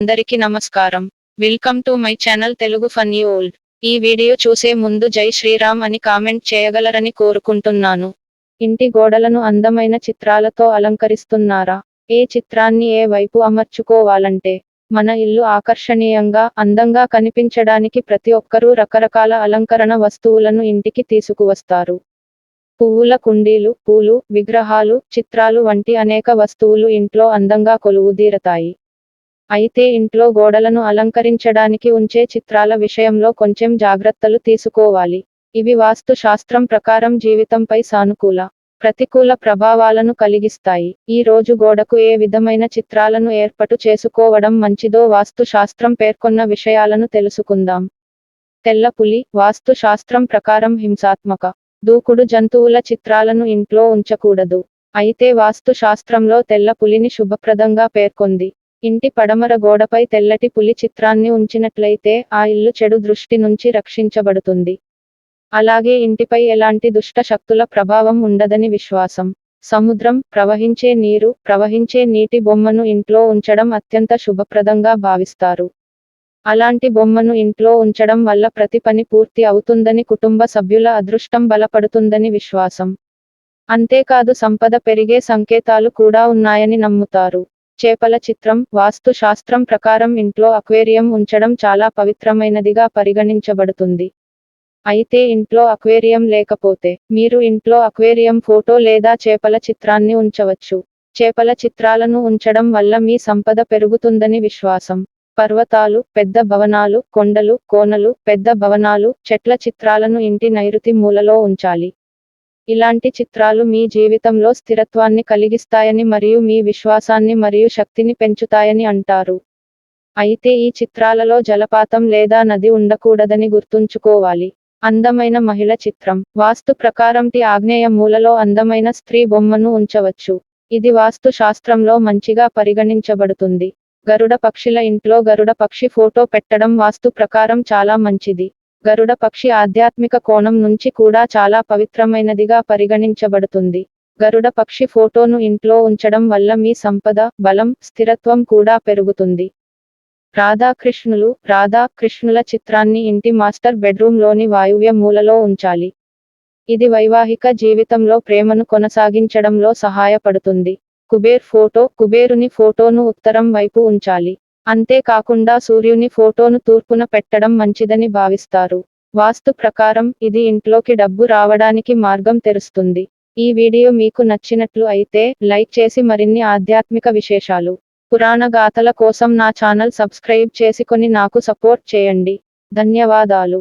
అందరికీ నమస్కారం. Welcome to my channel Telugu funny old. ఈ వీడియో చూసే ముందు జై శ్రీరామ్ అని కామెంట్ చేయగలరని కోరుకుంటున్నాను. ఇంటి గోడలను అందమైన చిత్రాలతో అలంకరిస్తున్నారా? ఏ చిత్రాన్ని ఏ వైపు అమర్చుకోవాలంటే మన ఇల్లు ఆకర్షణీయంగా, అందంగా కనిపించడానికి ప్రతి ఒక్కరూ రకరకాల అలంకరణ వస్తువులను ఇంటికి తీసుకువస్తారు. పువ్వుల కుండీలు, పూలు, విగ్రహాలు, చిత్రాలు వంటి అనేక వస్తువులు ఇంట్లో అందంగా కొలువుదీరతాయి. అయితే ఇంట్లో గోడలను అలంకరించడానికి ఉంచే చిత్రాల విషయంలో కొంచెం జాగ్రత్తలు తీసుకోవాలి. ఇవి వాస్తు శాస్త్రం ప్రకారం జీవితంపై సానుకూల, ప్రతికూల ప్రభావాలను కలిగిస్తాయి. ఈ రోజు గోడకు ఏ విధమైన చిత్రాలను ఏర్పాటు చేసుకోవడం మంచిదో వాస్తు శాస్త్రం పేర్కొన్న విషయాలను తెలుసుకుందాం. తెల్ల పులి. వాస్తు శాస్త్రం ప్రకారం హింసాత్మక, దూకుడు జంతువుల చిత్రాలను ఇంట్లో ఉంచకూడదు. అయితే వాస్తు శాస్త్రంలో తెల్ల పులిని శుభప్రదంగా పేర్కొంది. ఇంటి పడమర గోడపై తెల్లటి పులి చిత్రాన్ని ఉంచినట్లయితే ఆ ఇల్లు చెడు దృష్టి నుంచి రక్షించబడుతుంది. అలాగే ఇంటిపై ఎలాంటి దుష్ట శక్తుల ప్రభావం ఉండదని విశ్వాసం. సముద్రం. ప్రవహించే నీరు, ప్రవహించే నీటి బొమ్మను ఇంట్లో ఉంచడం అత్యంత శుభప్రదంగా భావిస్తారు. అలాంటి బొమ్మను ఇంట్లో ఉంచడం వల్ల ప్రతి పని పూర్తి అవుతుందని, కుటుంబ సభ్యుల అదృష్టం బలపడుతుందని విశ్వాసం. అంతేకాదు సంపద పెరిగే సంకేతాలు కూడా ఉన్నాయని నమ్ముతారు. చేపల చిత్రం. వాస్తు శాస్త్రం ప్రకారం ఇంట్లో అక్వేరియం ఉంచడం చాలా పవిత్రమైనదిగా పరిగణించబడుతుంది. అయితే ఇంట్లో అక్వేరియం లేకపోతే మీరు ఇంట్లో అక్వేరియం ఫోటో లేదా చేపల చిత్రాన్ని ఉంచవచ్చు. చేపల చిత్రాలను ఉంచడం వల్ల మీ సంపద పెరుగుతుందని విశ్వాసం. పర్వతాలు, పెద్ద భవనాలు, కొండలు, కోనలు, పెద్ద భవనాలు, చెట్ల చిత్రాలను ఇంటి నైరుతి మూలలో ఉంచాలి. ఇలాంటి చిత్రాలు మీ జీవితంలో స్థిరత్వాన్ని కలిగిస్తాయని మరియు మీ విశ్వాసాన్ని మరియు శక్తిని పెంచుతాయని అంటారు. అయితే ఈ చిత్రాలలో జలపాతం లేదా నది ఉండకూడదని గుర్తుంచుకోవాలి. అందమైన మహిళ చిత్రం. వాస్తు ప్రకారం టి ఆగ్నేయ మూలలో అందమైన స్త్రీ బొమ్మను ఉంచవచ్చు. ఇది వాస్తు శాస్త్రంలో మంచిగా పరిగణించబడుతుంది. గరుడ పక్షిల ఇంట్లో గరుడ పక్షి ఫోటో పెట్టడం వాస్తు ప్రకారం చాలా మంచిది. గరుడ పక్షి ఆధ్యాత్మిక కోణం నుంచి కూడా చాలా పవిత్రమైనదిగా పరిగణించబడుతుంది. గరుడ పక్షి ఫోటోను ఇంట్లో ఉంచడం వల్ల మీ సంపద, బలం, స్థిరత్వం కూడా పెరుగుతుంది. రాధాకృష్ణులు. రాధాకృష్ణుల చిత్రాన్ని ఇంటి మాస్టర్ బెడ్రూమ్లోని వాయువ్య మూలలో ఉంచాలి. ఇది వైవాహిక జీవితంలో ప్రేమను కొనసాగించడంలో సహాయపడుతుంది. కుబేర్ ఫోటో. కుబేరుని ఫోటోను ఉత్తరం వైపు ఉంచాలి. అంతేకాకుండా సూర్యుని ఫోటోను తూర్పున పెట్టడం మంచిదని భావిస్తారు. వాస్తు ప్రకారం ఇది ఇంట్లోకి డబ్బు రావడానికి మార్గం తెరుస్తుంది. ఈ వీడియో మీకు నచ్చినట్లు అయితే లైక్ చేసి మరిన్ని ఆధ్యాత్మిక విశేషాలు, పురాణ గాథల కోసం నా ఛానల్ సబ్స్క్రైబ్ చేసుకొని నాకు సపోర్ట్ చేయండి. ధన్యవాదాలు.